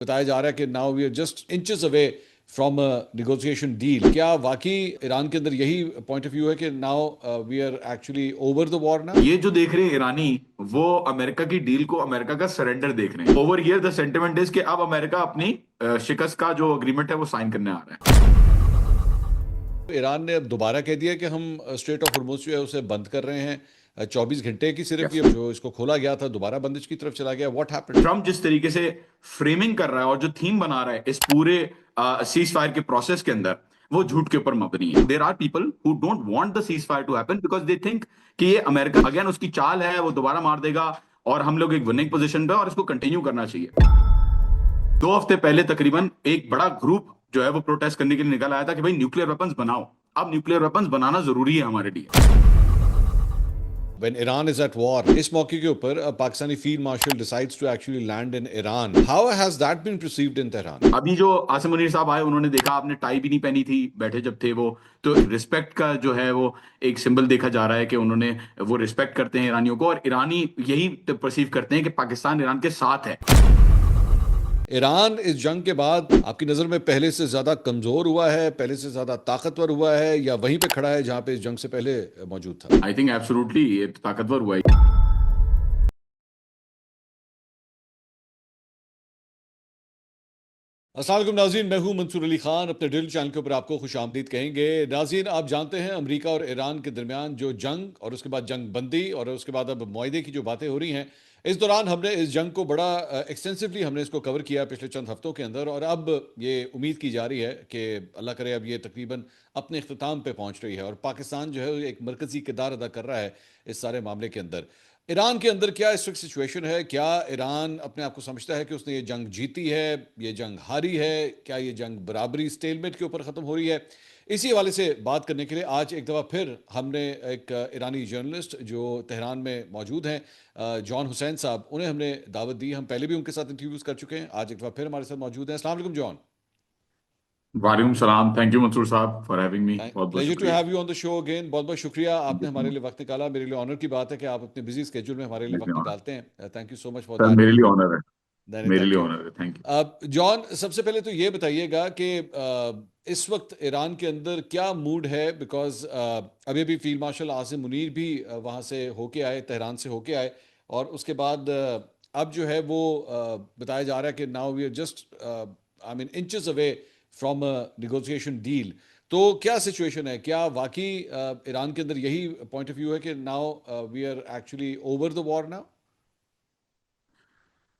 बताया जा रहा है कि now we are just inches away from a negotiation deal. क्या वाकई ईरान के अंदर यही पॉइंट ऑफ व्यू है कि now we are actually over the war now? ये जो देख रहे हैं ईरानी, वो अमेरिका की डील को अमेरिका का सरेंडर देख रहे हैं। Over here the sentiment is कि अब अमेरिका अपनी शिकस्त का जो अग्रीमेंट है वो साइन करने आ रहा है। ईरान ने अब दोबारा कह दिया कि हम स्ट्रेट ऑफ हॉर्मुज जो है उसे बंद कर रहे हैं। 24 घंटे की सिर्फ यस। ये जो इसको खोला गया था दोबारा बंदिश की तरफ चला गया। What happened? ट्रम्प जिस तरीके से फ्रेमिंग कर रहा है और जो थीम बना रहा है इस पूरे सीज फायर के प्रोसेस के अंदर, वो झूठ के ऊपर मबनी है। There are people who don't want the ceasefire to happen because they think कि ये अमेरिका अगेन उसकी चाल है, वो दोबारा मार देगा और हम लोग एक विनिंग पोजीशन पे और इसको कंटिन्यू करना चाहिए। 2 हफ्ते पहले तकरीबन एक बड़ा ग्रुप जो है वो प्रोटेस्ट करने के लिए निकल आया था कि भाई न्यूक्लियर वेपन्स बनाओ। अब न्यूक्लियर वेपन्स बनाना जरूरी है हमारे लिए। When Iran is at war, इस मौके के ऊपर Pakistani field martial decides to actually land in Iran. How has that been perceived in Tehran? अभी जो आसिम मुनीर साहब आए, उन्होंने देखा आपने टाई भी नहीं पहनी थी बैठे जब थे वो। तो रिस्पेक्ट का जो है वो एक सिंबल देखा जा रहा है कि उन्होंने वो रिस्पेक्ट करते हैं ईरानियों को, और ईरानी यही परसीव करते हैं कि पाकिस्तान ईरान के साथ है। ईरान इस जंग के बाद आपकी नज़र में पहले से ज़्यादा कमज़ोर हुआ है, पहले से ज़्यादा ताकतवर हुआ है, या वहीं पे खड़ा है जहां पे इस जंग से पहले मौजूद था? आई थिंक एब्सोल्युटली ये ताकतवर हुआ है। अस्सलाम वालेकुम नाज़रीन, मैं हूं मंसूर अली खान। अपने डेली चैनल के ऊपर आपको खुश आमदीद कहेंगे। नाज़रीन, आप जानते हैं अमेरिका और ईरान के दरमियान जो जंग और उसके बाद जंग बंदी और उसके बाद अब मुआहदे की जो बातें हो रही हैं, इस दौरान हमने इस जंग को बड़ा एक्सटेंसिवली हमने इसको कवर किया पिछले चंद हफ्तों के अंदर, और अब ये उम्मीद की जा रही है कि अल्लाह करे अब ये तकरीबन अपने अख्ताम पे पहुंच रही है और पाकिस्तान जो है एक मरकज़ी किरदार अदा कर रहा है इस सारे मामले के अंदर। ईरान के अंदर क्या इस वक्त सिचुएशन है? क्या ईरान अपने आप को समझता है कि उसने ये जंग जीती है, ये जंग हारी है? क्या ये जंग बराबरी स्टेलमेट के ऊपर ख़त्म हो रही है? इसी हवाले से बात करने के लिए आज एक दफ़ा फिर हमने एक ईरानी जर्नलिस्ट जो तेहरान में मौजूद हैं, जॉन हुसैन साहब, उन्हें हमने दावत दी। हम पहले भी उनके साथ इंटरव्यूज़ कर चुके हैं, आज एक दफ़ा फिर हमारे साथ मौजूद हैं। अस्सलाम वालेकुम जॉन। वालेकुम सलाम। थैंक यू मंसूर साहब फॉर हैविंग मी। बहुत बहुत प्लेजर टू शुक्रिया। Have you on the show again. बहुत बहुत शुक्रिया, थैंक यू आपने सो हमारे मच। लिए वक्त निकाला। मेरे लिए ऑनर की बात है कि आप अपने बिजी स्केड्यूल में हमारे लिए मेरे वक्त लिए ऑनर। निकालते हैं। Thank you so much for sir that. मेरे लिए ऑनर है। नहीं, मेरे थैंक लिए यू। ऑनर है, थैंक यू। अब जॉन, सबसे पहले तो ये बताइएगा कि इस वक्त ईरान के अंदर क्या मूड है? बिकॉज अभी अभी फील्ड मार्शल आसिम मुनीर भी वहाँ से होके आए, तेहरान से होके आए, और उसके बाद अब जो है वो बताया जा रहा है कि now we are just I mean inches away from a negotiation deal. तो क्या सिचुएशन है? क्या वाकई ईरान के अंदर यही पॉइंट ऑफ व्यू है कि now we are actually over the war now?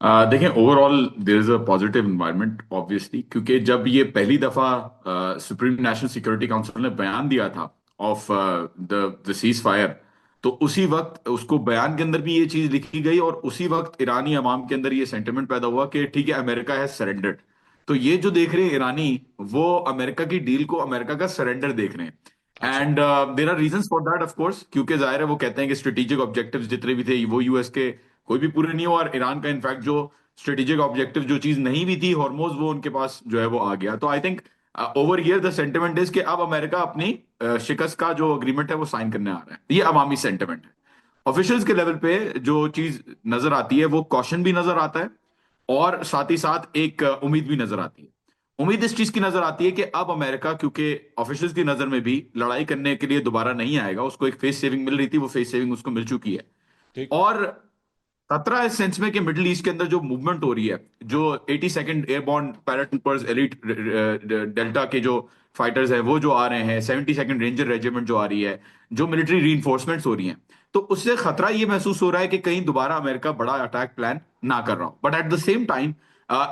देखें, overall there is a positive environment obviously, क्योंकि जब ये पहली दफा सुप्रीम नेशनल सिक्योरिटी काउंसिल ने बयान दिया था ऑफ द सीज फायर, तो उसी वक्त उसको बयान के अंदर भी ये चीज लिखी गई और उसी वक्त ईरानी अवाम के अंदर ये सेंटिमेंट पैदा हुआ कि ठीक है, अमेरिका हैज सरेंडर्ड। तो ये जो देख रहे हैं ईरानी, वो अमेरिका की डील को अमेरिका का सरेंडर देख रहे हैं। अच्छा। And there are reasons for that of course, क्योंकि जाहिर है वो कहते हैं कि स्ट्रेटेजिक ऑब्जेक्टिव्स जितने भी थे वो यूएस के कोई भी पूरे नहीं हुआ, और ईरान का इनफैक्ट जो स्ट्रेटेजिक ऑब्जेक्टिव जो चीज नहीं भी थी हॉर्मोज, वो उनके पास जो है वो आ गया। तो I think over here the sentiment is कि अब अमेरिका अपनी शिकस्त का जो अग्रीमेंट है वो साइन करने आ रहा है। ये अवामी सेंटिमेंट है। ऑफिशियल्स के लेवल पे जो चीज नजर आती है वो कॉशन भी नजर आता है, और साथ ही साथ एक उम्मीद भी नजर आती है। उम्मीद इस चीज की नजर आती है कि अब अमेरिका, क्योंकि ऑफिशियल्स की नजर में भी लड़ाई करने के लिए दोबारा नहीं आएगा, उसको एक फेस सेविंग मिल रही थी, वो फेस सेविंग उसको मिल चुकी है। ठीक। और खतरा इस सेंस में कि मिडिल ईस्ट के अंदर जो मूवमेंट हो रही है, जो 82nd airborne paratroopers elite delta के जो फाइटर्स हैं वो जो आ रहे हैं, 72nd रेंजर रेजिमेंट जो आ रही है, जो मिलिट्री रीइंफोर्समेंट्स हो रही हैं, तो उससे खतरा ये महसूस हो रहा है कि कहीं दोबारा अमेरिका बड़ा अटैक प्लान ना कर रहा हो। But at the same time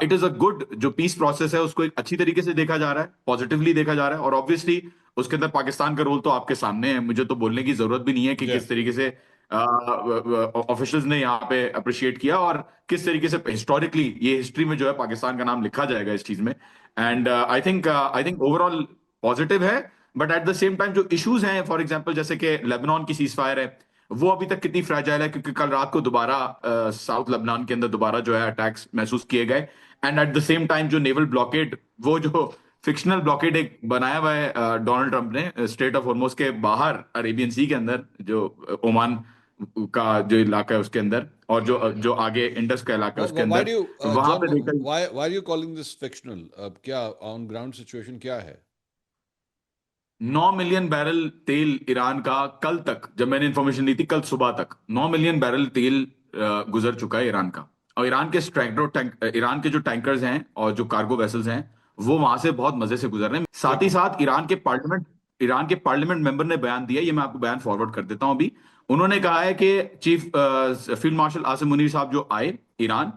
it is a good, जो पीस प्रोसेस है उसको एक अच्छी तरीके से देखा जा रहा है, पॉजिटिवली देखा जा रहा है। और ऑब्वियसली उसके अंदर पाकिस्तान का रोल तो आपके सामने है, मुझे तो बोलने की जरूरत भी नहीं है कि जी। किस तरीके से ऑफिशियल्स ने यहाँ पे अप्रिशिएट किया और किस तरीके से हिस्टोरिकली ये हिस्ट्री में जो है पाकिस्तान का नाम लिखा जाएगा इस चीज में। And I think overall positive है। But at the same time जो इश्यूज हैं, फॉर एग्जांपल जैसे कि लेबनान की सीज फायर है, वो अभी तक कितनी फ्रैजाइल है, क्योंकि कल रात को दोबारा साउथ लेबनान के अंदर दोबारा जो है अटैक्स महसूस किए गए। And eight the same time जो नेवल ब्लॉकेड, वो जो फिक्शनल ब्लॉकेड एक बनाया हुआ है डोनाल्ड ट्रंप ने स्ट्रेट ऑफ हॉर्मोज के बाहर अरेबियन सी के अंदर, जो ओमान का जो इलाका है उसके अंदर, और जो जो आगे इंडस का इलाका है उसके Why अंदर, do you, वहां John? पे देखा। Why are you calling this fictional? अब क्या ऑन ग्राउंड सिचुएशन क्या है? 9 मिलियन बैरल तेल ईरान का कल तक, जब मैंने इंफॉर्मेशन ली थी कल सुबह तक, 9 मिलियन बैरल तेल गुजर चुका है ईरान का। और ईरान के जो टैंकर्स हैं और जो कार्गो वेसल्स हैं, वो वहां से बहुत मजे से गुजर रहे हैं। साथ ही लेकिन साथ ईरान के पार्लियामेंट मेंबर ने बयान दिया, ये मैं आपको बयान फॉरवर्ड कर देता हूं अभी। उन्होंने कहा है कि chief field marshal Asim Munir साहब जो आए ईरान,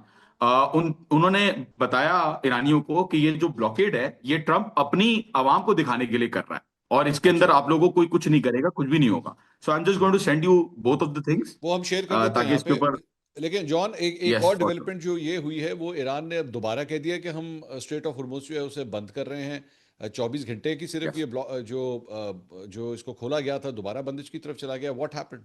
उन्होंने बताया ईरानियों को कि ये जो ब्लॉकेड है ये ट्रंप अपनी आवाम को दिखाने के लिए कर रहा है, और इसके अच्छा, अंदर आप लोगों को कोई कुछ नहीं करेगा, कुछ भी नहीं होगा। So I am just going to send you both of the things, वो हम शेयर कर देते हैं ताकि यहाँ इसके पे। ऊपर। लेकिन जॉन, एक यस और फॉर श्योर। डेवलपमेंट जो ये हुई है, वो ईरान ने अब दोबारा कह दिया कि हम स्ट्रेट ऑफ हॉर्मुज जो है उसे बंद कर रहे हैं। 24 घंटे की सिर्फ यस। ये जो इसको खोला गया था दोबारा बंदिश की तरफ चला गया। What happened?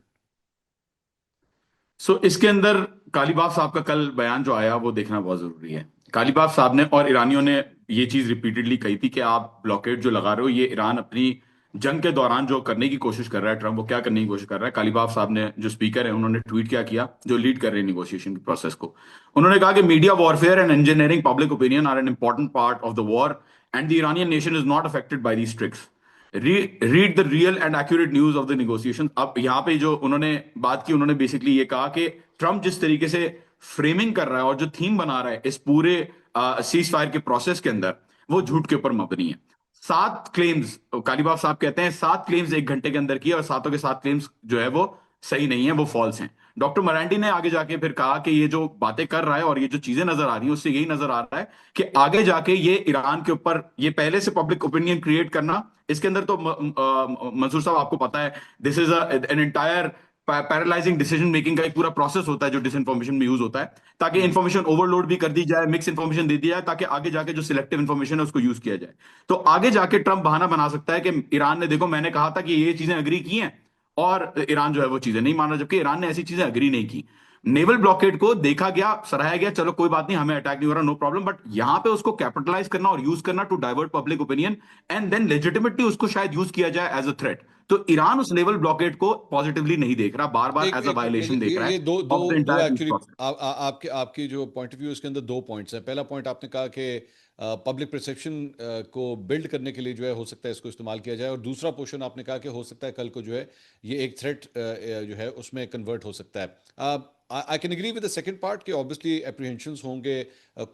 सो इसके अंदर कालीबाफ साहब का कल बयान जो आया वो देखना बहुत जरूरी है। कालीबाफ साहब ने और ईरानियों ने ये चीज रिपीटेडली कही थी कि आप ब्लॉकेड जो लगा रहे हो, ये ईरान अपनी जंग के दौरान जो करने की कोशिश कर रहा है ट्रम्प, वो क्या करने की कोशिश कर रहा है। कालीबाफ साहब ने, जो स्पीकर है, उन्होंने ट्वीट क्या किया, जो लीड कर रहे हैं निगोशिएशन की प्रोसेस को। उन्होंने कहा कि media warfare and engineering public opinion are an important part of the war, and the Iranian nation is not affected by these tricks. Read the real and accurate news of the negotiation. अब यहाँ पे जो उन्होंने बात की, उन्होंने basically ये कहा कि ट्रम्प जिस तरीके से फ्रेमिंग कर रहा है और जो थीम बना रहा है इस पूरे सीज फायर के प्रोसेस के अंदर, वो झूठ के ऊपर मबनी है। 7 क्लेम्स, कालीबाफ साहब कहते हैं 7 क्लेम्स 1 घंटे के अंदर किए, और सातों के 7 क्लेम्स जो है वो सही नहीं है, वो फॉल्स हैं। डॉक्टर मरांडी ने आगे जाके फिर कहा कि ये जो बातें कर रहा है और ये जो चीजें नजर आ रही हैं, उससे यही नजर आ रहा है कि आगे जाके ये ईरान के ऊपर, ये पहले से पब्लिक ओपिनियन क्रिएट करना, इसके अंदर तो मंसूर साहब आपको पता है, this is an entire paralyzing decision making का एक पूरा प्रोसेस होता है जो डिसइंफॉर्मेशन में यूज होता है, ताकि इन्फॉर्मेशन ओवरलोड भी कर दी जाए, मिक्स इन्फॉर्मेशन दे दी जाए, ताकि आगे जाके जो सिलेक्टिव इन्फॉर्मेशन है उसको यूज किया जाए। तो आगे जाके ट्रंप बहाना बना सकता है कि ईरान ने, देखो मैंने कहा था कि ये चीजें अग्री की हैं, और ईरान जो है वो चीजें नहीं मान रहा, जबकि ईरान ने ऐसी चीजें अग्री नहीं की। नेवल ब्लॉकेड को देखा गया, सराहा गया, चलो कोई बात नहीं, हमें अटैक नहीं हो रहा, नो प्रॉब्लम, बट यहां पे उसको कैपिटलाइज करना और यूज करना to divert public opinion, and then legitimately उसको शायद यूज किया जाए एज अ थ्रेट। तो ईरान उस नेवल ब्लॉकेड को पॉजिटिवली नहीं देख रहा, बार बार एक एज अ एक वायलेशन देख रहा ये है दो दो ऑफ द दो एंटायर पीस एक्चुअली, प्रोसेस। आपके आपकी जो पॉइंट ऑफ व्यू, इसके अंदर दो पॉइंट्स हैं। पहला पॉइंट आपने कहा कि पब्लिक परसेप्शन को बिल्ड करने के लिए जो है हो सकता है इसको इस्तेमाल किया जाए, और दूसरा पोर्शन आपने कहा कि हो सकता है कल को जो है ये एक थ्रेट जो है उसमें कन्वर्ट हो सकता है। I can agree with the second part कि ऑब्वियसली एप्रीहेंशंस होंगे,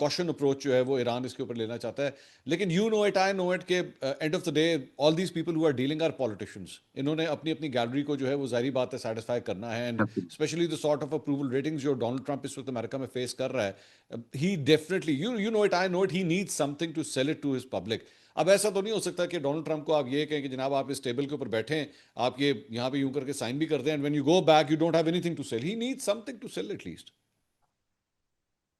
कॉशन अप्रोच जो है वो ईरान इसके ऊपर लेना चाहता है। लेकिन you know it, I know it, के end of the day all these people who are dealing are politicians. इन्होंने अपनी अपनी गैलरी को जो है वो जाहिर बात है सेटिस्फाई करना है, and especially the sort of approval ratings जो डोनाल्ड ट्रंप इस वक्त अमेरिका में फेस कर रहा है, he definitely, you know it, I know it, he needs something to sell it to his public. अब ऐसा तो नहीं हो सकता कि डोनाल्ड ट्रंप को आप ये कहें कि जनाब आप इस टेबल के ऊपर बैठे हैं, आप ये यहाँ पे यूं करके साइन भी कर दें, and when you go back you don't have anything to sell. He needs something to sell at least.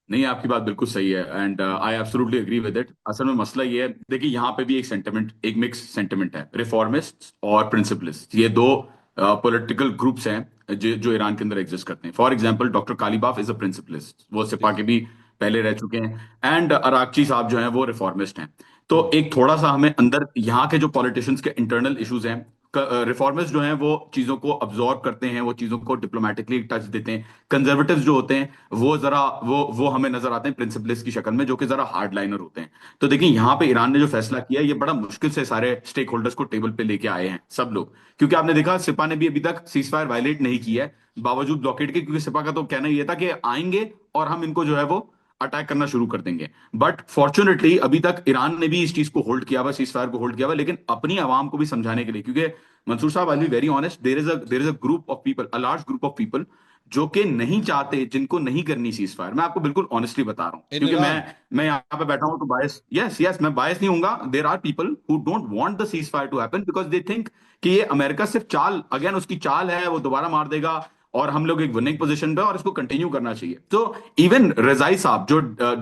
नहीं, आपकी बात बिल्कुल सही है, and I absolutely agree with it. असल में मसला ये है, देखिए यहाँ पे भी एक सेंटिमेंट, एक मिक्स सेंटिमेंट है। रिफॉर्मिस्ट और प्रिंसिपलिस्ट, ये दो पॉलिटिकल ग्रुप्स हैं जो ईरान के अंदर एग्जिस्ट करते हैं। For example doctor Qalibaf is a principlist, वो सिपा ठीक के है। भी पहले रह चुके हैं, एंड अराकची साहब जो हैं वो रिफॉर्मिस्ट हैं। तो हम्म। एक थोड़ा सा हमें अंदर यहाँ के जो पॉलिटिशियंस के इंटरनल इश्यूज हैं, रिफॉर्मिस्ट जो हैं वो चीजों को अब्जॉर्ब करते हैं, वो चीजों को डिप्लोमेटिकली टच देते हैं। कंजर्वेटिव्स जो होते हैं वो जरा वो हमें नजर आते हैं प्रिंसिपलिस्ट की शक्ल में, जो कि जरा हार्ड लाइनर होते हैं। तो देखिए यहाँ पे ईरान ने जो फैसला किया, ये बड़ा मुश्किल से सारे स्टेक होल्डर्स को टेबल पे लेके आए हैं सब लोग, क्योंकि आपने देखा सिपा ने भी अभी तक सीज फायर वायलेट नहीं किया है बावजूद ब्लॉकेड के, क्योंकि सिपा का तो कहना ये था कि आएंगे और हम इनको जो है वो अटैक करना शुरू कर देंगे। बट फॉर्चुनेटली अभी तक ईरान ने भी इस चीज को होल्ड किया हुआ, सीज फायर को होल्ड किया हुआ, लेकिन अपनी आवाम को भी समझाने के लिए, क्योंकि मंसूर साहब, I be very honest, there is a group of people, a large group of people जो कि नहीं चाहते, जिनको नहीं करनी सीज फायर। मैं आपको बिल्कुल ऑनेस्टली बता रहा हूं, इन क्योंकि ईरान। मैं यहाँ पे बैठा हूं तो बायस, यस यस, मैं बायस नहीं हूंगा। There are people who don't want the ceasefire to happen, because they think कि ये अमेरिका सिर्फ चाल, अगेन उसकी चाल है, वो दोबारा मार देगा और हम लोग एक विनिंग पोजीशन पे, और इसको कंटिन्यू करना चाहिए। तो इवन रजाई साहब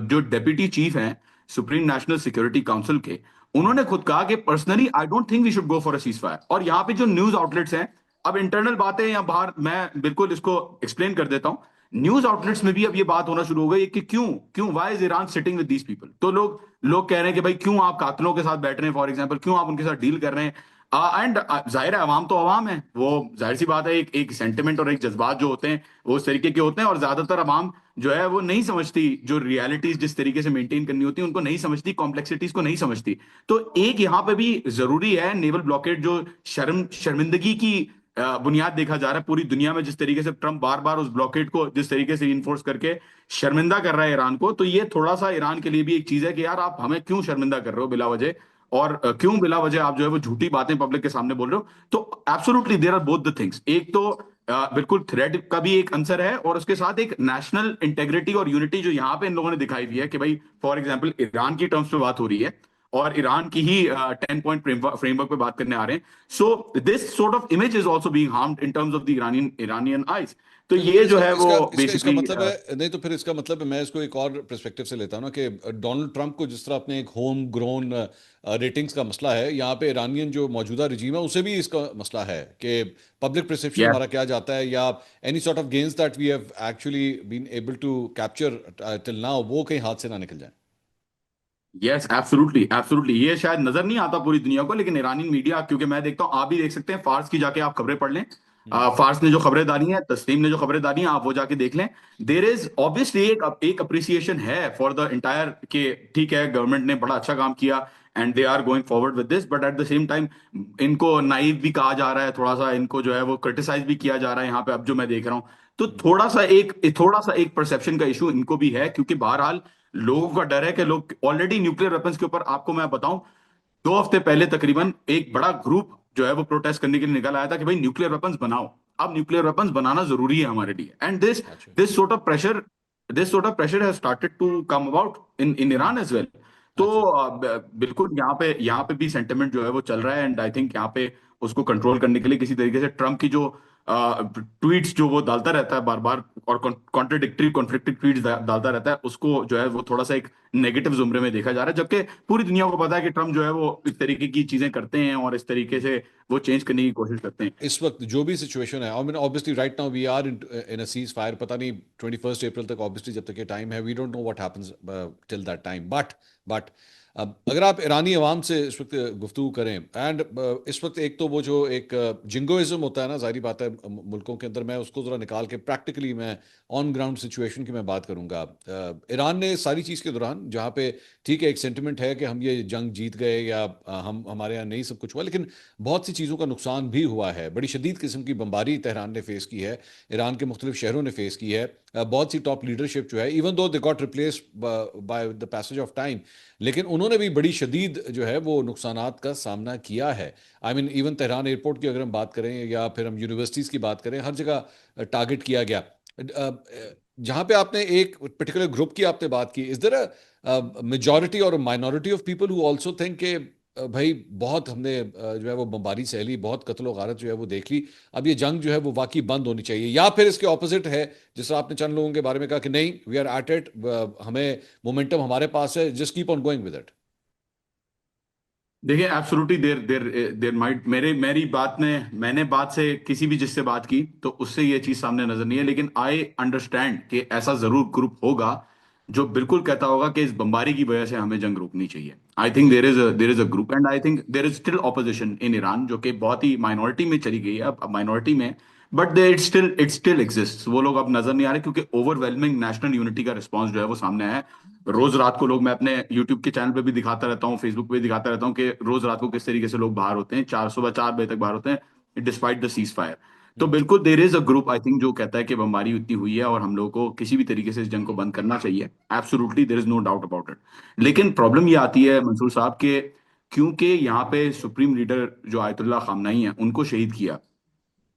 जो डेप्यूटी चीफ हैं सुप्रीम नेशनल सिक्योरिटी काउंसिल के, उन्होंने खुद कहा कि personally I don't think we should go for a ceasefire. और यहाँ पे जो न्यूज आउटलेट्स हैं, अब इंटरनल बातें या बाहर, मैं बिल्कुल इसको एक्सप्लेन कर देता हूं। न्यूज आउटलेट्स में भी अब ये बात होना शुरू हो गई कि क्यों क्यों why is Iran sitting with these people. तो लोग लोग कह रहे हैं कि भाई क्यों आप कातलों के साथ बैठ रहे हैं, फॉर एग्जांपल क्यों आप उनके साथ डील कर रहे हैं। एंड जाहिर है अवाम तो अवाम है, वो जाहिर सी बात है, एक एक सेंटिमेंट और एक जज्बात जो होते हैं वो उस तरीके के होते हैं, और ज्यादातर अवाम जो है वो नहीं समझती जो रियलिटीज जिस तरीके से मेंटेन करनी होती है, उनको नहीं समझती, कॉम्प्लेक्सिटीज को नहीं समझती। तो एक यहाँ पे भी जरूरी है नेवल ब्लॉकेड, जो शर्मिंदगी की बुनियाद देखा जा रहा है पूरी दुनिया में, जिस तरीके से ट्रंप बार बार उस ब्लॉकेड को जिस तरीके से इन्फोर्स करके शर्मिंदा कर रहा है ईरान को, तो ये थोड़ा सा ईरान के लिए भी एक चीज है कि यार आप हमें क्यों शर्मिंदा कर रहे हो बिला वजह, और क्यों बिला वजह आप जो है वो झूठी बातें पब्लिक के सामने बोल रहे हो। तो absolutely there are both the things, एक तो बिल्कुल थ्रेड का भी एक आंसर है, और उसके साथ एक नेशनल इंटेग्रिटी और यूनिटी जो यहाँ पे इन लोगों ने दिखाई दी है कि भाई फॉर एग्जांपल ईरान की टर्म्स पे बात हो रही है और ईरान की ही 10 पॉइंट फ्रेमवर्क पे बात करने आ रहे हैं। So this sort of image is also being harmed in terms of the Iranian eyes. तो तो फिर ये जो इसका है वो इसका इसका इसका बेसिकली मतलब है, नहीं तो फिर इसका मतलब है, मैं इसको एक और पर्सपेक्टिव से लेता हूँ ना कि डोनाल्ड ट्रंप को जिस तरह अपने एक होम ग्रोन रेटिंग्स का मसला है, यहाँ पे ईरानियन जो मौजूदा रजीम है उसे भी इसका मसला है कि पब्लिक परसेप्शन हमारा क्या जाता है, या any sort of gains that we have actually been able to capture till now, वो कहीं हाथ से ना निकल जाए। यस एब्सोल्युटली एब्सोल्युटली, ये शायद नजर नहीं आता पूरी दुनिया को, लेकिन ईरानी मीडिया, क्योंकि मैं देखता हूँ, आप भी देख सकते हैं फार्स की जाके आप खबरें पढ़ लें, हम्म। फार्स ने जो खबरें डाली हैं, तस्नीम ने जो खबरें डाली हैं, आप वो जाके देख लें। देर इज ऑब्वियसली एक अप्रिसिएशन है फॉर द इंटायर के, ठीक है गवर्नमेंट ने बड़ा अच्छा काम किया and they are going forward with this, but at the same time इनको नाइव भी कहा जा रहा है, थोड़ा सा इनको जो है वो क्रिटिसाइज भी किया जा रहा है यहाँ पे, अब जो मैं देख रहा हूँ। तो थोड़ा सा एक परसेप्शन का इशू इनको भी है, क्योंकि बहरहाल लोगों का डर है कि लोग ऑलरेडी न्यूक्लियर वेपन्स के ऊपर, आपको मैं बताऊं, 2 हफ्ते पहले तकरीबन एक बड़ा ग्रुप जो है वो प्रोटेस्ट करने के लिए निकल आया था कि भाई न्यूक्लियर वेपन्स बनाओ, अब न्यूक्लियर वेपन्स बनाना जरूरी है हमारे लिए, एंड दिस अच्छा। This sort of pressure this sort of pressure has started to come about in in Iran as well. तो अच्छा। बिल्कुल यहाँ पे भी सेंटिमेंट जो है वो चल रहा है, एंड आई थिंक यहाँ पे उसको कंट्रोल करने के लिए किसी तरीके से ट्रम्प की जो ट्वीट्स जो वो डालता रहता है बार बार, और कॉन्ट्रडिक्टरी कॉन्फ्लिक्टिव ट्वीट्स डालता रहता है, उसको जो है वो थोड़ा सा एक नेगेटिव जुमरे में देखा जा रहा है, जबकि पूरी दुनिया को पता है कि ट्रम्प जो है वो इस तरीके की चीजें करते हैं और इस तरीके से वो चेंज करने की कोशिश करते हैं। इस वक्त जो भी सिचुएशन है, I mean obviously right now we are in a ceasefire, पता नहीं 21 अप्रैल तक, ऑब्वियसली जब तक ये टाइम है we don't know what happens till that time, but अब अगर आप ईरानी अवाम से इस वक्त गुफ्तगू करें, एंड इस वक्त एक तो वो जो एक जिंगोइज्म होता है ना, जाहिर बात है मुल्कों के अंदर, मैं उसको ज़रा निकाल के प्रैक्टिकली मैं ऑन ग्राउंड सिचुएशन की मैं बात करूंगा। ईरान ने सारी चीज़ के दौरान, जहाँ पे ठीक है एक सेंटिमेंट है कि हम ये जंग जीत गए, या हम हमारे यहाँ नहीं सब कुछ हुआ, लेकिन बहुत सी चीज़ों का नुकसान भी हुआ है। बड़ी शदीद किस्म की बमबारी तेहरान ने फेस की है, ईरान के मुख्तलिफ शहरों ने फेस की है। बहुत सी टॉप लीडरशिप जो है, even though they got replace by the passage of time, लेकिन उन्होंने भी बड़ी शदीद जो है वो नुकसानात का सामना किया है। I mean even Tehran airport की अगर हम बात करें, या फिर हम यूनिवर्सिटीज़ की बात करें, हर जगह टारगेट किया गया। जहाँ पे आपने एक पर्टिकुलर ग्रुप की आपने बात की, इज देयर अ मेजॉरिटी और minority of people who also think के भाई बहुत हमने जो है वो बमबारी सह ली, बहुत कत्ल व गारत जो है वो देख ली, अब ये जंग जो है वो वाकई बंद होनी चाहिए, या फिर इसके ऑपोजिट है, जिस तरह आपने चंद लोगों के बारे में कहा कि नहीं वी आर एट इट, हमें मोमेंटम हमारे पास है, just keep on going with it. देखिए absolutely there there there might, मेरी बात ने, मैंने बात से किसी भी जिससे बात की तो उससे ये चीज सामने नजर नहीं है, लेकिन आई अंडरस्टैंड कि ऐसा जरूर ग्रुप होगा जो बिल्कुल कहता होगा कि इस बमबारी की वजह से हमें जंग रोकनी चाहिए। I think there is a group, and I think there is still opposition in Iran, जो कि बहुत ही माइनॉरिटी में चली गई है, अब माइनॉरिटी में, but they it still exist. वो लोग अब नजर नहीं आ रहे, क्योंकि ओवरवेलमिंग नेशनल यूनिटी का रिस्पॉन्स जो है वो सामने आया है। रोज रात को लोग, मैं अपने यूट्यूब के चैनल पे भी दिखाता रहता हूँ, फेसबुक पे भी दिखाता रहता हूँ कि रोज रात को किस तरीके से लोग बाहर होते हैं, सुबह 4 बजे तक बाहर होते हैं डिस्पाइट द सीज फायर। तो बिल्कुल there is a group I think जो कहता है कि बमबारी इतनी हुई है और हम लोगों को किसी भी तरीके से इस जंग को बंद करना चाहिए। Absolutely there is no doubt about it. लेकिन प्रॉब्लम ये आती है मंसूर साहब के, क्योंकि यहाँ पे सुप्रीम लीडर जो आयतुल्लाह खामनाई है उनको शहीद किया,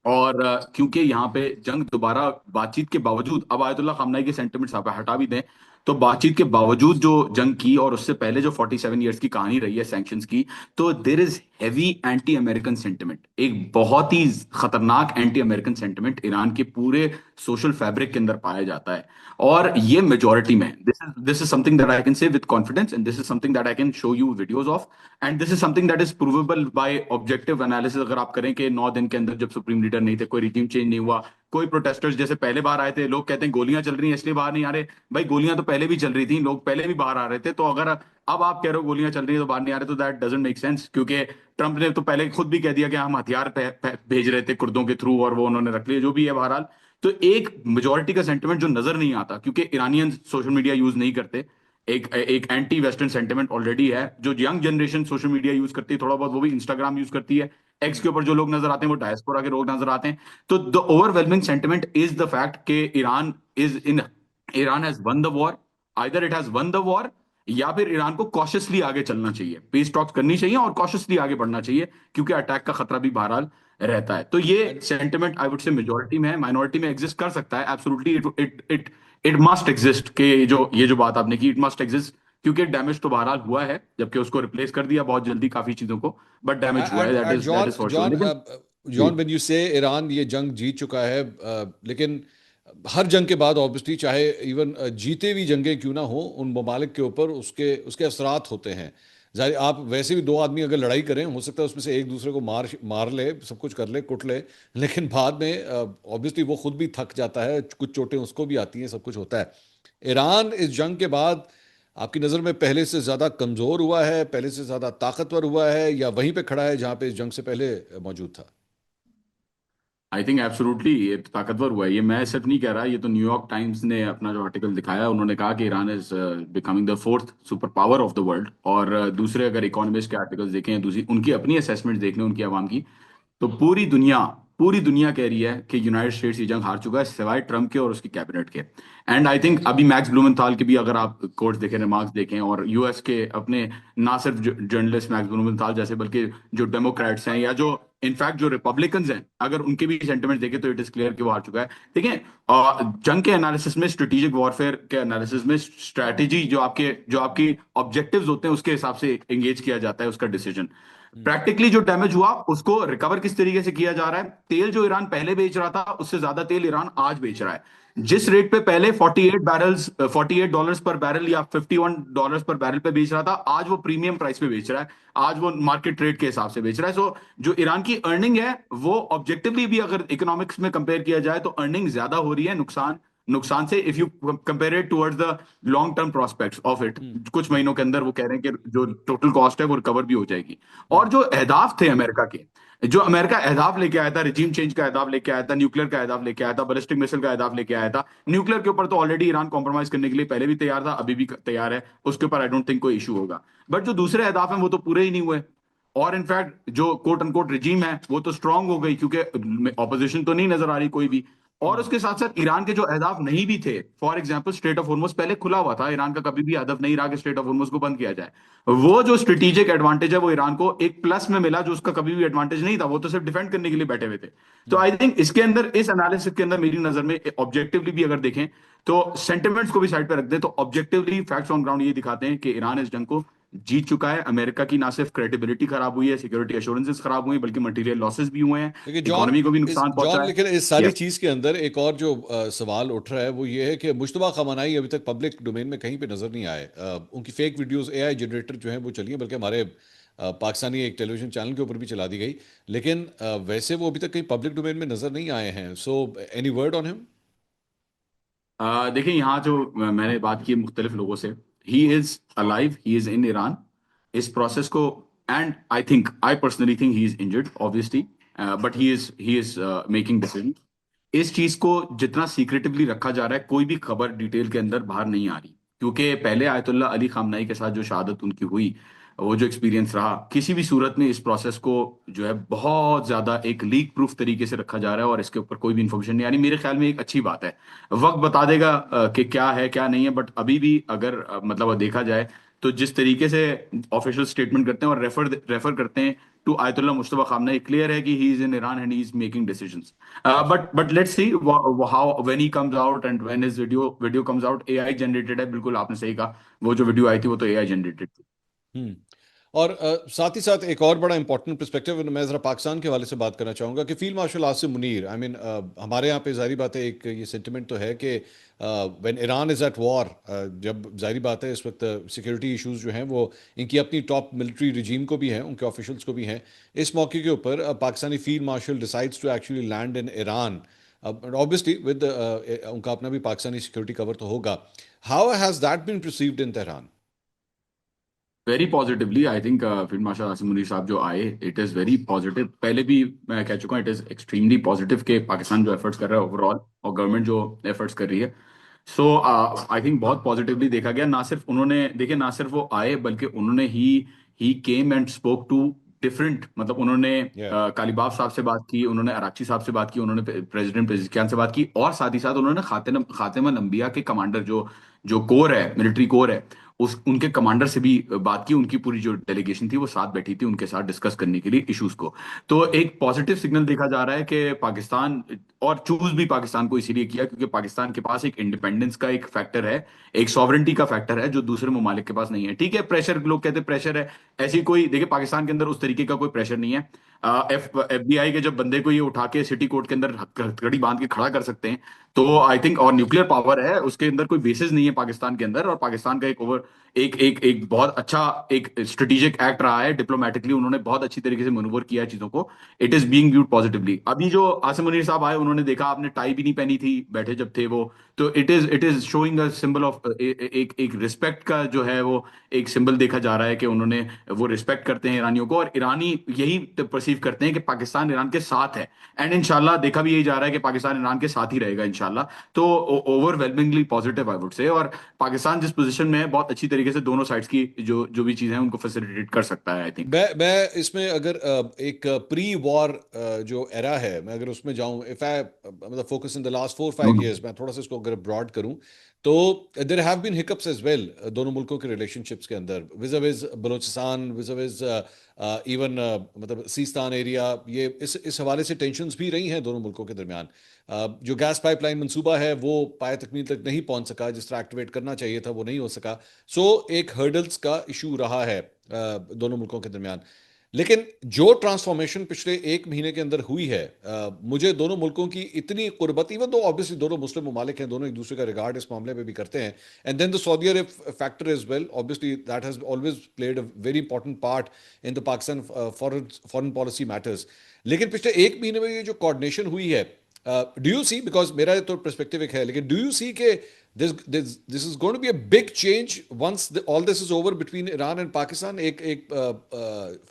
और क्योंकि यहाँ पे जंग दोबारा बातचीत के बावजूद, अब आयतुल्लाह खामनाई के सेंटिमेंट्स आप हटा भी दें, तो बातचीत के बावजूद जो जंग की, और उससे पहले जो 47 ईयर्स की कहानी रही है सैंक्शंस की, तो there is heavy anti American sentiment, एक बहुत ही खतरनाक एंटी अमेरिकन सेंटिमेंट ईरान के पूरे सोशल फैब्रिक के अंदर पाया जाता है। और ये मेजोरिटी में, this is something that I can say with confidence, and this is something that I can show you videos of, and this is something that is provable bye objective analysis. अगर आप करें कि 9 दिन के अंदर जब supreme leader नहीं थे, कोई रिजीम चेंज नहीं हुआ, कोई प्रोटेस्टर्स जैसे पहले बार आए थे, लोग कहते हैं गोलियां चल रही हैं इसलिए बाहर नहीं आ रहे, भाई गोलियां तो पहले भी चल रही थी, लोग पहले भी बाहर आ रहे थे। तो अगर अब आप कह रहे हो गोलियां चल रही है तो बाहर नहीं आ रहे, तो दैट डजंट मेक सेंस, क्योंकि ट्रंप ने तो पहले खुद भी कह दिया कि हम हथियार भेज रहे थे कुर्दों के थ्रू, और वो उन्होंने रख लिए, जो भी है बहरहाल। तो एक मेजोरिटी का सेंटिमेंट जो नजर नहीं आता, क्योंकि ईरानियन सोशल मीडिया यूज नहीं करते, एक एक एंटी वेस्टर्न सेंटिमेंट ऑलरेडी है। जो young generation social media use करती है थोड़ा बहुत, वो भी इंस्टाग्राम यूज करती है। एक्स के ऊपर जो लोग नजर आते हैं वो डायस्पोरा के लोग नजर आते हैं। तो the overwhelming sentiment is the fact कि Iran has won the war. Either it has won the war, या फिर ईरान को कॉशियसली आगे चलना चाहिए, पीस टॉक्स करनी चाहिए और कॉशियसली आगे बढ़ना चाहिए, क्योंकि अटैक का खतरा भी बहरहाल रहता है। तो ये sentiment I would say majority में है, माइनॉरिटी में एग्जिस्ट कर सकता है एब्सोल्युटली। इट मस्ट एग्जिस्ट, कि ये जो बात आपने की, इट मस्ट एग्जिस्ट, क्योंकि डैमेज तो बहरहाल हुआ है, जबकि उसको रिप्लेस कर दिया बहुत जल्दी काफी चीजों को, बट डैमेज हुआ है, that is for sure. John लेकिन जी, जॉन व्हेन यू से ईरान ये जंग जीत चुका है, लेकिन हर जंग के बाद ऑब्वियसली, चाहे इवन जीते भी जंगें क्यों ना हो, उन ममालिक के ऊपर उसके उसके असरात होते हैं। जाहिर, आप वैसे भी दो आदमी अगर लड़ाई करें, हो सकता है उसमें से एक दूसरे को मार मार ले, सब कुछ कर ले, कुट ले, लेकिन बाद में ऑब्वियसली वो खुद भी थक जाता है, कुछ चोटें उसको भी आती हैं, सब कुछ होता है। ईरान इस जंग के बाद आपकी नज़र में पहले से ज़्यादा कमज़ोर हुआ है, पहले से ज़्यादा ताकतवर हुआ है, या वहीं पे खड़ा है जहाँ पे इस जंग से पहले मौजूद था? आई थिंक एब्सोल्युटली ये तो ताकतवर हुआ है। ये मैं सिर्फ नहीं कह रहा, ये तो न्यूयॉर्क टाइम्स ने अपना जो आर्टिकल दिखाया, उन्होंने कहा कि Iran is becoming the fourth super power of the world. और दूसरे अगर इकोनॉमिस्ट के आर्टिकल्स देखें, दूसरी उनकी अपनी असेसमेंट देख लें उनकी आवाम की, तो पूरी दुनिया कह रही है कि यूनाइटेड स्टेट्स ये जंग हार चुका है, सिवाय ट्रम्प के और उसकी कैबिनेट के। एंड आई थिंक अभी मैक्स ब्लूमेंथाल के भी अगर आप कोट्स देखें, रिमार्क्स देखें, और यूएस के अपने ना सिर्फ जर्नलिस्ट मैक्स ब्लूमेंथाल जैसे, बल्कि जो डेमोक्रेट्स हैं या जो इनफैक्ट जो रिपब्लिकन्स हैं, अगर उनके भी सेंटिमेंट देखें तो इट इज क्लियर कि वो हार चुका है। देखें, जंग के एनालिसिस में, स्ट्रेटेजिक वॉरफेयर के एनालिसिस में, स्ट्रैटेजी जो आपकी ऑब्जेक्टिव्स होते हैं उसके हिसाब से एंगेज किया जाता है उसका डिसीजन। हम्म। प्रैक्टिकली जो डैमेज हुआ उसको रिकवर किस तरीके से किया जा रहा है। तेल जो ईरान पहले बेच रहा था, उससे ज्यादा तेल ईरान आज बेच रहा है। जिस रेट पे पहले 48 डॉलर्स पर बैरल या $51 पर बैरल पे बेच रहा था, आज वो प्रीमियम प्राइस पे बेच रहा है। आज वो मार्केट रेट के हिसाब से बेच रहा है। सो जो ईरान की अर्निंग है, वो ऑब्जेक्टिवली भी अगर इकोनॉमिक्स में कंपेयर किया जाए तो अर्निंग ज्यादा हो रही है, नुकसान नुकसान से, if you compare it towards the long term prospects of it. Hmm. कुछ महीनों के अंदर वो कह रहे हैं कि जो टोटल कॉस्ट है वो रिकवर भी हो जाएगी। हम्म। और जो अहदाफ थे अमेरिका के, जो अमेरिका अहदाफ लेके आया था, रिजीम चेंज का अहदाफ लेके आया था, न्यूक्लियर का अहदाफ लेके आया था, बैलिस्टिक मिसाइल का अहदाफ लेके आया था। न्यूक्लियर के ऊपर तो ऑलरेडी ईरान कॉम्प्रोमाइज करने के लिए पहले भी तैयार था, अभी भी तैयार है, उसके ऊपर आई डोंट थिंक कोई इशू होगा। बट जो दूसरे अहदाफ हैं वो तो पूरे ही नहीं हुए। और इनफैक्ट जो कोट अनकोट रिजीम है वो तो स्ट्रांग हो गई, क्योंकि ऑपोजिशन तो नहीं नजर आ रही कोई भी। और हम्म। उसके साथ साथ ईरान के जो अहदाफ नहीं भी थे, for example straight of Hormuz पहले खुला हुआ था, ईरान का कभी भी हदफ नहीं रहा कि स्ट्रेट ऑफ हॉर्मुज को बंद किया जाए। वो जो स्ट्रेटेजिक एडवांटेज है वो ईरान को एक प्लस में मिला, जो उसका कभी भी एडवांटेज नहीं था, वो तो सिर्फ डिफेंड करने के लिए बैठे हुए थे। तो हम्म। आई थिंक इसके अंदर, इस एनालिसिस के अंदर मेरी नजर में ऑब्जेक्टिवली भी अगर देखें, तो सेंटिमेंट्स को भी साइड पे रख दें, तो ऑब्जेक्टिवली फैक्ट्स ऑन ग्राउंड ये दिखाते हैं कि ईरान इस जंग को जीत चुका है। अमेरिका की ना सिर्फ क्रेडिबिलिटी खराब हुई है, सिक्योरिटी एश्योरेंसेस खराब हुई हैं, बल्कि मटेरियल लॉसेस भी हुए हैं, देखिए इकोनॉमी को भी नुकसान जॉन, पहुंचा है। लेकिन इस सारी यस। चीज़ के अंदर एक और जो सवाल उठ रहा है वो ये है कि मुश्तबा खamenei अभी तक पब्लिक डोमेन में कहीं पे नज़र नहीं आए। उनकी फेक वीडियोस एआई जनरेटर जो हैं वो चली हैं, बल्कि हमारे पाकिस्तानी एक टेलीविजन चैनल के ऊपर भी चला दी गई, लेकिन वैसे वो अभी तक कहीं पब्लिक डोमेन में नज़र नहीं आए हैं। So any word on him? देखिए, यहाँ जो मैंने बात की मुख्तलिफ लोगों से, he is alive, he is in Iran इस प्रोसेस को। And I personally think he is injured obviously, but he is making decision. इस चीज को जितना सीक्रेटिवली रखा जा रहा है, कोई भी खबर डिटेल के अंदर बाहर नहीं आ रही, क्योंकि पहले आयतुल्ला अली खामनाई के साथ जो शहादत उनकी हुई, वो जो एक्सपीरियंस रहा, किसी भी सूरत में इस प्रोसेस को जो है बहुत ज्यादा एक लीक प्रूफ तरीके से रखा जा रहा है, और इसके ऊपर कोई भी इंफॉर्मेशन नहीं आ रही। मेरे ख्याल में एक अच्छी बात है, वक्त बता देगा कि क्या है क्या नहीं है। बट अभी भी अगर मतलब देखा जाए, तो जिस तरीके से ऑफिशियल स्टेटमेंट करते हैं और रेफर करते हैं to Ayatollah Mojtaba Khamenei, clear है कि he is in Iran and he is making decisions. But let's see how when he comes out and when his video comes out. AI generated है, बिल्कुल आपने सही कहा, वो जो वीडियो आई थी वो तो एआई जनरेटेड थी। हम्म। और साथ ही साथ एक और बड़ा इंपॉर्टेंट पर्सपेक्टिव, मैं ज़रा पाकिस्तान के हवाले से बात करना चाहूँगा कि field marshal Asim Munir, I mean, हमारे यहाँ पे जाहिर बात है एक ये सेंटिमेंट तो है कि when Iran is at war, जब जाहिर बात है इस वक्त सिक्योरिटी इश्यूज जो हैं वो इनकी अपनी टॉप मिलिट्री रिजीम को भी हैं, उनके ऑफिशियल्स को भी हैं। इस मौके के ऊपर Pakistani field marshal decides to actually land in Iran, obviously with उनका अपना भी पाकिस्तानी सिक्योरिटी कवर तो होगा। How has that been perceived in Tehran? Very positively I think field marshal Asim Munir साहब जो आए, इट इज वेरी पॉजिटिव। पहले भी मैं कह चुका हूँ, इट इज एक्सट्रीमली पॉजिटिव के पाकिस्तान जो एफर्ट्स कर रहा है ओवरऑल, और गवर्नमेंट जो एफर्ट्स कर रही है। सो आई थिंक बहुत पॉजिटिवली देखा गया। ना सिर्फ उन्होंने, देखिए, ना सिर्फ वो आए, बल्कि उन्होंने he came and spoke to different, मतलब उन्होंने Yeah. कालीबाफ साहब से बात की, उन्होंने अराक्ची साहब से बात की, उन्होंने प्रेसिडेंट पेजिशकियान से बात की, और साथ ही साथ उन्होंने खातिमुल अंबिया के कमांडर जो जो कोर है, मिलिट्री कोर है, उस उनके कमांडर से भी बात की। उनकी पूरी जो डेलीगेशन थी वो साथ बैठी थी उनके साथ डिस्कस करने के लिए इश्यूज को। तो एक पॉजिटिव सिग्नल देखा जा रहा है कि पाकिस्तान, और चूज भी पाकिस्तान को इसीलिए किया क्योंकि पाकिस्तान के पास एक इंडिपेंडेंस का एक फैक्टर है, एक सॉवरेंटी का फैक्टर है, जो दूसरे ममालिक के पास नहीं है। ठीक है, प्रेशर, लोग कहते हैं प्रेशर है, ऐसी कोई, देखिए, पाकिस्तान के अंदर उस तरीके का कोई प्रेशर नहीं है। FBI के जब बंदे को ये उठा के सिटी कोर्ट के अंदर हथकड़ी बांध के खड़ा कर सकते हैं, तो आई थिंक, और न्यूक्लियर पावर है, उसके अंदर कोई बेसिस नहीं है पाकिस्तान के अंदर, और पाकिस्तान का एक ओवर, एक बहुत अच्छा एक स्ट्रेटेजिक एक्ट रहा है। डिप्लोमेटिकली उन्होंने बहुत अच्छी तरीके से मनूवर किया है चीजों को। It is being viewed positively. अभी जो आसिम मुनीर साहब आए, उन्होंने देखा, आपने टाई भी नहीं पहनी थी बैठे जब थे वो, तो it is showing a symbol of एक रिस्पेक्ट का जो है वो एक सिंबल देखा जा रहा है कि उन्होंने, वो रिस्पेक्ट करते हैं ईरानियों को, और ईरानी यही परसीव करते हैं कि पाकिस्तान ईरान के साथ है। एंड इंशाल्लाह देखा भी यही जा रहा है कि पाकिस्तान ईरान के साथ ही रहेगा इंशाल्लाह। तो overwhelmingly positive I would say. और पाकिस्तान जिस पोजीशन में है, बहुत अच्छी तरीके से दोनों साइड्स की जो जो भी चीजें हैं उनको फैसिलिटेट कर सकता है, आई थिंक। मैं इसमें अगर एक प्री वॉर जो एरा है, मैं अगर उसमें जाऊं, इफ आई मतलब focus in the last 4-5 years, मैं थोड़ा सा इसको अगर ब्रॉड करूं, तो there have been hiccups as well दोनों मुल्कों के रिलेशनशिप्स के अंदर, विज विज बलोचिस्तान, विज विज इवन मतलब सीस्तान एरिया, ये इस हवाले से टेंशंस भी रही हैं दोनों मुल्कों के दरमियान। जो गैस पाइपलाइन मंसूबा है वो पाए तकमील तक नहीं पहुंच सका, जिस तरह एक्टिवेट करना चाहिए था वो नहीं हो सका। सो एक हर्डल्स का इशू रहा है दोनों मुल्कों के दरमियान। लेकिन जो ट्रांसफॉर्मेशन पिछले एक महीने के अंदर हुई है, मुझे दोनों मुल्कों की इतनी कुर्बत, इवन दो ऑब्वियसली दोनों मुस्लिम ममालिक हैं, दोनों एक दूसरे का रिगार्ड इस मामले में भी करते हैं, and then the Saudi Arab factor is well, obviously that has always played a very important part in the Pakistan foreign foreign policy matters. लेकिन पिछले एक महीने में ये जो कोऑर्डिनेशन हुई है, डू यू सी, बिकॉज मेरा तो पर्सपेक्टिव एक है, लेकिन डू यू सी के this is going to be a big change once all this is over between Iran and Pakistan? एक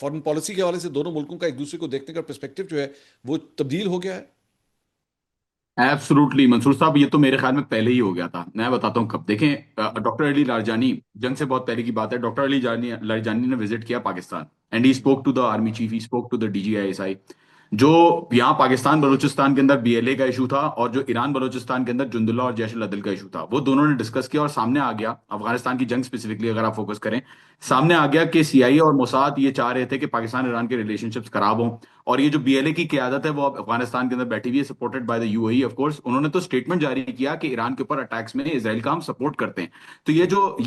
फॉरेन पॉलिसी के हवाले से दोनों मुल्कों का एक दूसरे को देखने का पर्सपेक्टिव जो है वो तब्दील हो गया है। एब्सोल्युटली मंसूर साहब, ये तो मेरे ख्याल में पहले ही हो गया था। मैं बताता हूँ कब। देखें, डॉक्टर अली लारजानी, जंग से बहुत पहले की बात है, डॉक्टर अली लारजानी ने विजिट किया Pakistan, and he spoke to the army chief, he spoke to the DGISI। जो यहाँ पाकिस्तान बलूचिस्तान के अंदर BLA का इशू था, और जो ईरान बलूचिस्तान के अंदर जुंदुल्ला और जैश अदल का इशू था, वो दोनों ने डिस्कस किया, और सामने आ गया, अफगानिस्तान की जंग स्पेसिफिकली अगर आप फोकस करें, सामने आ गया कि CIA और मोसाद ये चाह रहे थे कि पाकिस्तान ईरान के रिलेशनशिप्स खराब हों। और ये जो BLA की क्यादत है वो अब अफगानिस्तान के अंदर बैठी हुई है, supported by the UAE of course. उन्होंने तो स्टेटमेंट जारी किया कि ईरान के ऊपर अटैक्स में इसराइल का हम सपोर्ट करते हैं। तो ये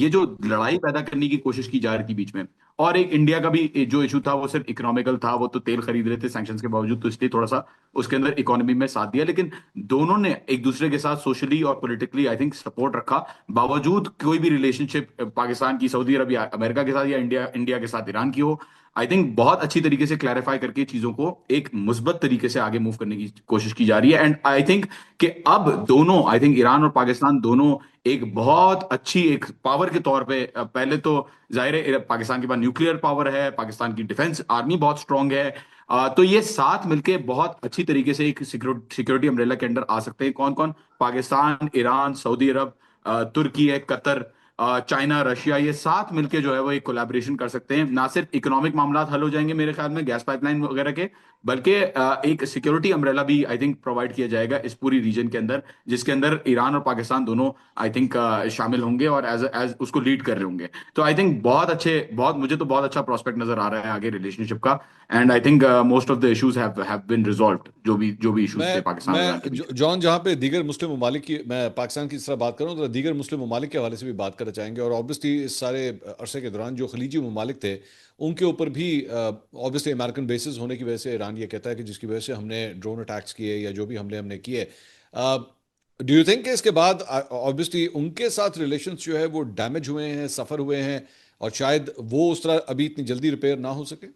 जो लड़ाई पैदा करने की कोशिश की जा रही थी बीच में, और एक इंडिया का भी जो इशू था वो सिर्फ इकोनॉमिकल था, वो तो तेल खरीद रहे थे सैंक्शंस के बावजूद, तो इसलिए थोड़ा सा उसके अंदर इकोनॉमी में साथ दिया। लेकिन दोनों ने एक दूसरे के साथ सोशली और पॉलिटिकली आई थिंक सपोर्ट रखा, बावजूद कोई भी रिलेशनशिप पाकिस्तान की सऊदी अरब या अमेरिका के साथ या इंडिया इंडिया के साथ ईरान की हो, आई थिंक बहुत अच्छी तरीके से क्लैरिफाई करके चीजों को एक मुस्बत तरीके से आगे मूव करने की कोशिश की जा रही है। एंड आई थिंक कि अब दोनों, आई थिंक ईरान और पाकिस्तान दोनों एक बहुत अच्छी एक पावर के तौर पे, पहले तो जाहिर है पाकिस्तान के पास न्यूक्लियर पावर है, पाकिस्तान की डिफेंस आर्मी बहुत स्ट्रांग है। तो ये साथ मिलके बहुत अच्छी तरीके से एक सिक्योरिटी अम्ब्रेला के अंडर आ सकते हैं। कौन कौन? पाकिस्तान, ईरान, सऊदी अरब, तुर्की है, कतर, चाइना, रशिया, ये साथ मिलके जो है वो एक कोलैबोरेशन कर सकते हैं। ना सिर्फ इकोनॉमिक मामला हल हो जाएंगे मेरे ख्याल में गैस पाइपलाइन वगैरह के, बल्कि एक सिक्योरिटी अम्ब्रेला भी आई थिंक प्रोवाइड किया जाएगा इस पूरी रीजन के अंदर, जिसके अंदर ईरान और पाकिस्तान दोनों आई थिंक शामिल होंगे और एज एज उसको लीड कर रहे होंगे। तो आई थिंक बहुत अच्छे, बहुत, मुझे तो बहुत अच्छा प्रोस्पेक्ट नजर आ रहा है आगे रिलेशनशिप का। And I think most of the issues have been resolved, जो भी इश्यूज थे पाकिस्तान और ईरान के बीच में। जॉन, जहां पे दीगर मुस्लिम ममालिक की, मैं पाकिस्तान की तरह बात करूं तो दीगर मुस्लिम ममालिक के हवाले से भी बात करना चाहेंगे, और ऑब्वियसली इस सारे अरसे के दौरान जो खलीजी ममालिक थे उनके ऊपर भी ऑब्वियसली अमेरिकन बेसिस होने की वजह से ईरान ये कहता है कि जिसकी वजह से हमने ड्रोन अटैक्स किए या जो भी हमले हमने किए, डू यू थिंक इसके बाद ऑब्वियसली उनके साथ रिलेशंस जो है वो डैमेज हुए हैं, सफ़र हुए हैं, और शायद वो उस तरह अभी इतनी जल्दी रिपेयर ना हो सके?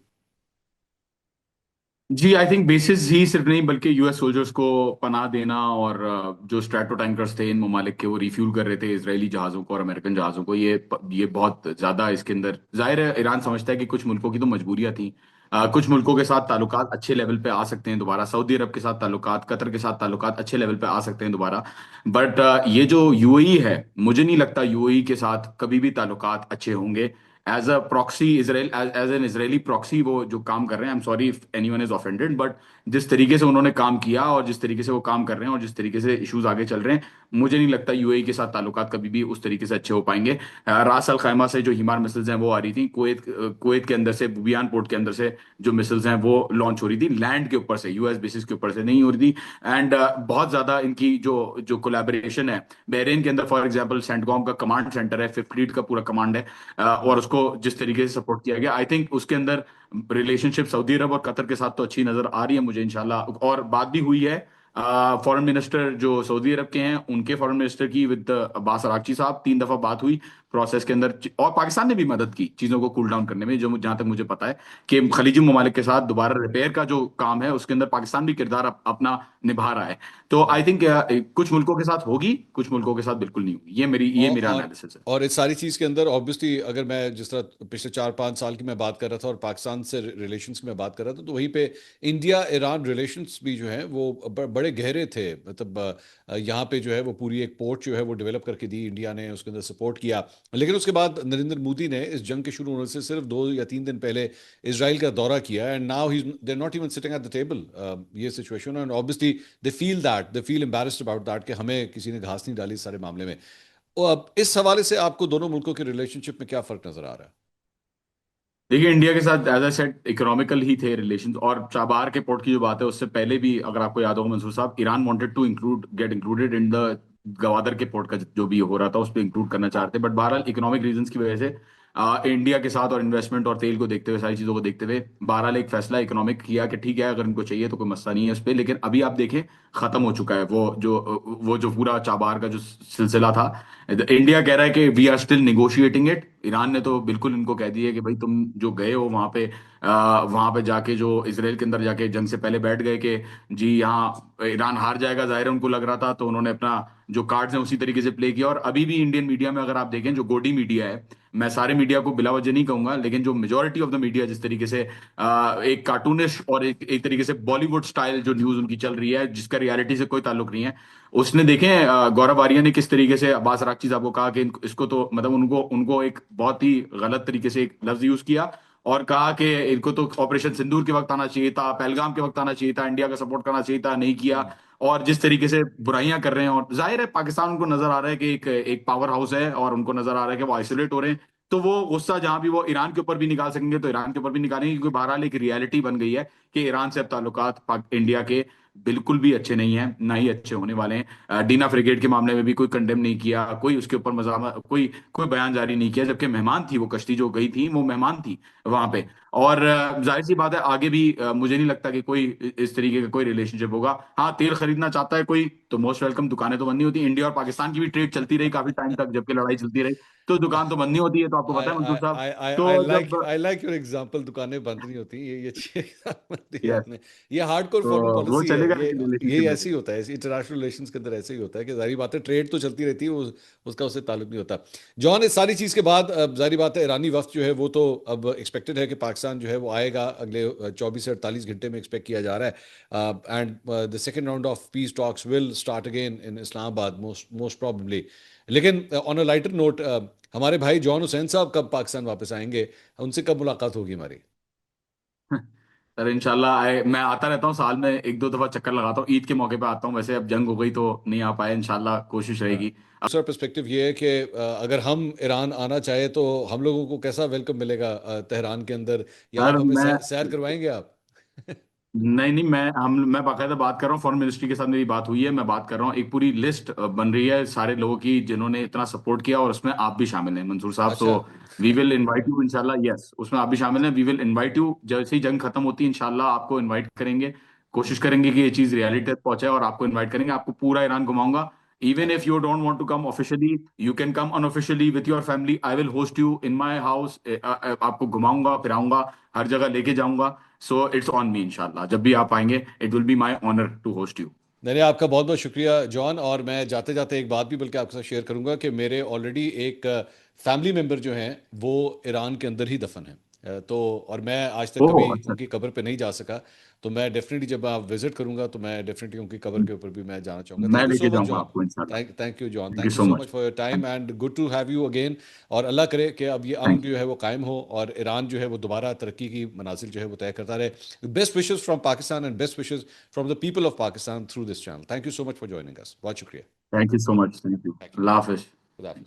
जी, आई थिंक बेसिस ही सिर्फ नहीं बल्कि यूएस सोल्जर्स को पनाह देना और जो स्ट्रैटो टैंकर्स थे इन ममालिक के वो रिफ्यूल कर रहे थे इजरायली जहाज़ों को और अमेरिकन जहाज़ों को, ये बहुत ज़्यादा इसके अंदर जाहिर है ईरान समझता है कि कुछ मुल्कों की तो मजबूरियां थी। कुछ मुल्कों के साथ ताल्लुकात अच्छे लेवल पे आ सकते हैं दोबारा, सऊदी अरब के साथ ताल्लुकात, कतर के साथ ताल्लुकात अच्छे लेवल पे आ सकते हैं दोबारा। बट ये जो यूएई है, मुझे नहीं लगता यूएई के साथ कभी भी ताल्लुकात अच्छे होंगे। As a proxy Israel, as an Israeli proxy वो जो काम कर रहे हैं, I am sorry if anyone is offended, but जिस तरीके से उन्होंने काम किया और जिस तरीके से वो काम कर रहे हैं और जिस तरीके से इश्यूज आगे चल रहे हैं, मुझे नहीं लगता यूएई के साथ ताल्लुकात कभी भी उस तरीके से अच्छे हो पाएंगे। रास अल खैमा से जो हिमार मिसाइल्स हैं वो आ रही थी, कुवैत के अंदर से, बुबियान पोर्ट के अंदर से जो मिसाइल्स हैं वो लॉन्च हो रही थी, लैंड के ऊपर से, यूएस बेसिस के ऊपर से नहीं हो रही थी। एंड बहुत ज्यादा इनकी जो जो कोलैबोरेशन है, बहरेन के अंदर फॉर एग्जांपल सेंटकॉम का कमांड सेंटर है, फिफ्थ फ्लीट का पूरा कमांड है, और उसको जिस तरीके से सपोर्ट किया गया, आई थिंक उसके अंदर रिलेशनशिप सऊदी अरब और कतर के साथ तो अच्छी नजर आ रही है मुझे इंशाल्लाह। और बात भी हुई है फॉरेन मिनिस्टर जो सऊदी अरब के हैं उनके फॉरेन मिनिस्टर की विद अब्बास अरागची साहब, 3 दफा बात हुई प्रोसेस के अंदर, और पाकिस्तान ने भी मदद की चीजों को कूल डाउन करने में, जो जहां तक मुझे पता है कि खलीजी ममालिक के साथ दोबारा रिपेयर का जो काम है उसके अंदर पाकिस्तान भी किरदार अपना निभा रहा है। तो आई थिंक कुछ मुल्कों के साथ होगी, कुछ मुल्कों के साथ बिल्कुल नहीं होगी, ये और मेरा और एनालिसिस है। और इस सारी चीज़ के अंदर ऑब्वियसली अगर मैं जिस तरह पिछले 4-5 साल की मैं बात कर रहा था और पाकिस्तान से रिलेशंस की मैं बात कर रहा था, तो वहीं पे इंडिया ईरान रिलेशंस भी जो है वो बड़े गहरे थे। मतलब यहाँ पे जो है वो पूरी एक पोर्ट जो है वो डेवलप करके दी इंडिया ने, उसके अंदर सपोर्ट किया। लेकिन उसके बाद नरेंद्र मोदी ने इस जंग के शुरू होने से सिर्फ 2 या 3 दिन पहले इसराइल का दौरा किया, and now he they not even sitting at the table. ये situation, and obviously they feel embarrassed about that कि हमें किसी ने घास नहीं डाली इस सारे मामले में। और अब इस हवाले से आपको दोनों मुल्कों के रिलेशनशिप में क्या फर्क नजर आ रहा है? देखिए, इंडिया के साथ एज आई सेड इकोनॉमिकल ही थे रिलेशंस, और चाबार के पोर्ट की जो बात है उससे पहले भी अगर आपको याद होगा मंसूर साहब, Iran wanted to get included in the Gwadar के पोर्ट का जो भी हो रहा था उस पर इंक्लूड करना चाहते, बट बहरहाल इकोनॉमिक रीजंस की वजह से इंडिया के साथ और इन्वेस्टमेंट और तेल को देखते हुए, सारी चीजों को देखते हुए, बहरहाल एक फैसला इकोनॉमिक किया कि ठीक है अगर इनको चाहिए तो कोई मसला नहीं है उस पर। लेकिन अभी आप देखें खत्म हो चुका है वो जो पूरा चाबार का जो सिलसिला था। इंडिया कह रहा है कि we are still negotiating it, Iran ने तो बिल्कुल इनको कह दिया कि भाई तुम जो गए हो वहां पे जाके जो इसराइल के अंदर जाके जंग से पहले बैठ गए कि जी यहाँ ईरान हार जाएगा, जाहिर है उनको लग रहा था, तो उन्होंने अपना जो कार्ड्स हैं उसी तरीके से प्ले किया। और अभी भी इंडियन मीडिया में अगर आप देखें, जो गोडी मीडिया है, मैं सारे मीडिया को बिला वजह नहीं कहूंगा, लेकिन जो मेजोरिटी ऑफ द मीडिया जिस तरीके से एक कार्टूनिश और एक तरीके से बॉलीवुड स्टाइल जो न्यूज उनकी चल रही है जिसका रियलिटी से कोई ताल्लुक नहीं है, उसने देखे गौरव आर्या ने किस तरीके से अब्बास अरागची साहब को कहा कि इसको तो मतलब उनको उनको एक बहुत ही गलत तरीके से एक लफ्ज यूज किया और कहा कि इनको तो ऑपरेशन सिंदूर के वक्त आना चाहिए था, पहलगाम के वक्त आना चाहिए था, इंडिया का सपोर्ट करना चाहिए था, नहीं किया। हम्म। और जिस तरीके से बुराइयां कर रहे हैं, और जाहिर है पाकिस्तान उनको नजर आ रहा है कि एक एक पावर हाउस है और उनको नजर आ रहा है कि वो आइसोलेट हो रहे हैं, तो वो गुस्सा जहां भी वो ईरान के ऊपर भी निकाल सकेंगे तो ईरान के ऊपर भी निकालेंगे, क्योंकि बहरहाल एक रियलिटी बन गई है कि ईरान से अब ताल्लुकात इंडिया के बिल्कुल भी अच्छे नहीं है, ना ही अच्छे होने वाले हैं। डीना फ्रिगेट के मामले में भी कोई कंडेम नहीं किया, कोई उसके ऊपर मजामा कोई कोई बयान जारी नहीं किया, जबकि मेहमान थी वो कश्ती जो गई थी, वो मेहमान थी वहां पे। और जाहिर सी बात है आगे भी मुझे नहीं लगता कि कोई इस तरीके का कोई रिलेशनशिप होगा। हाँ, तेल खरीदना चाहता है कोई तो मोस्ट वेलकम, दुकानें तो बंद नहीं होती, इंडिया और पाकिस्तान की भी ट्रेड चलती रही काफी टाइम तक जबकि लड़ाई चलती रही, तो दुकान तो बंद नहीं होती है, तो आपको पता है मंसूर साहब। आई तो लाइक जब आई लाइक योर एग्जांपल, दुकानें बंद नहीं होती, ये अच्छी एग्जांपल दिया यस, आपने। ये हार्डकोर तो फॉरेन वो पॉलिसी है, चलेगा ये रिलेशनशिप में ऐसे भी। ही होता है, इंटरनेशनल रिलेशंस के अंदर ऐसे ही होता है कि जारी बात है ट्रेड तो चलती रहती है, उसका उससे ताल्लुक नहीं होता। जॉन, इस सारी चीज के बाद अब जारी बात है ईरानी वफ्द जो है वो तो अब एक्सपेक्टेड है कि पाकिस्तान जो है वो आएगा अगले 24 से 48 घंटे में, एक्सपेक्ट किया जा रहा है। And the second round of peace talks will start again in Islamabad, most most probably. लेकिन ऑन अ लाइटर नोट, हमारे भाई जॉन हुसैन साहब कब पाकिस्तान वापस आएंगे? उनसे कब मुलाकात होगी हमारी? सर इंशाल्लाह आए, मैं आता रहता हूँ, साल में 1-2 दफा चक्कर लगाता हूँ, ईद के मौके पे आता हूँ, वैसे अब जंग हो गई तो नहीं आ पाए, इंशाल्लाह कोशिश रहेगी। दूसरा पर्सपेक्टिव ये है कि अगर हम ईरान आना चाहे तो हम लोगों को कैसा वेलकम मिलेगा तेहरान के अंदर, या सर आप हमें मैं सैर करवाएंगे आप? नहीं नहीं, मैं बाकायदा बात कर रहा हूँ, फॉरेन मिनिस्ट्री के साथ मेरी बात हुई है, मैं बात कर रहा हूँ, एक पूरी लिस्ट बन रही है सारे लोगों की जिन्होंने इतना सपोर्ट किया, और उसमें आप भी शामिल हैं मंसूर साहब, सो अच्छा। वी विल इनवाइट यू इंशाल्लाह, यस उसमें आप भी शामिल हैं, वी विल इनवाइट यू, जैसे ही जंग खत्म होती है इंशाल्लाह आपको इनवाइट करेंगे, कोशिश करेंगे कि ये चीज रियलिटी तक पहुंचे और आपको इनवाइट करेंगे, आपको पूरा ईरान घुमाऊंगा, Even if you don't want to come officially, you can come unofficially with your family. I will host you in my house. आपको घुमाऊंगा फिराऊंगा, हर जगह लेके जाऊंगा. So it's on me, इंशाल्लाह. जब भी आप आएंगे, it will be my honor to host you. नहीं, आपका बहुत बहुत शुक्रिया जॉन। और मैं जाते जाते एक बात भी बल्कि आपके साथ शेयर करूंगा कि मेरे ऑलरेडी एक फैमिली मेंबर जो हैं वो ईरान के अंदर ही दफन है। तो और मैं आज तक कभी ओह अच्छा. उनकी कब्र पे नहीं जा सका। तो मैं डेफिनेटली जब आप विजिट करूंगा तो मैं डेफिनेटली उनकी कब्र के ऊपर भी मैं जाना चाहूंगा। मैं थैंक यू सो लेके मच जाऊंगा जॉन। आपको इंशाल्लाह. Thank you John, thank you thank you so so much. Much for your time thank and good to have you again. और अल्लाह करे कि अब ये अमन थैंक जो है वो कायम हो और ईरान जो है वो दोबारा तरक्की की मनाजिल जो है वो तय करता रहे। Best wishes from Pakistan and best wishes from the people of Pakistan through this channel. Thank you so much for joining us. बहुत शुक्रिया। You so much. Thank you. Thank you. अल्लाह हाफिज. खुदा हाफिज।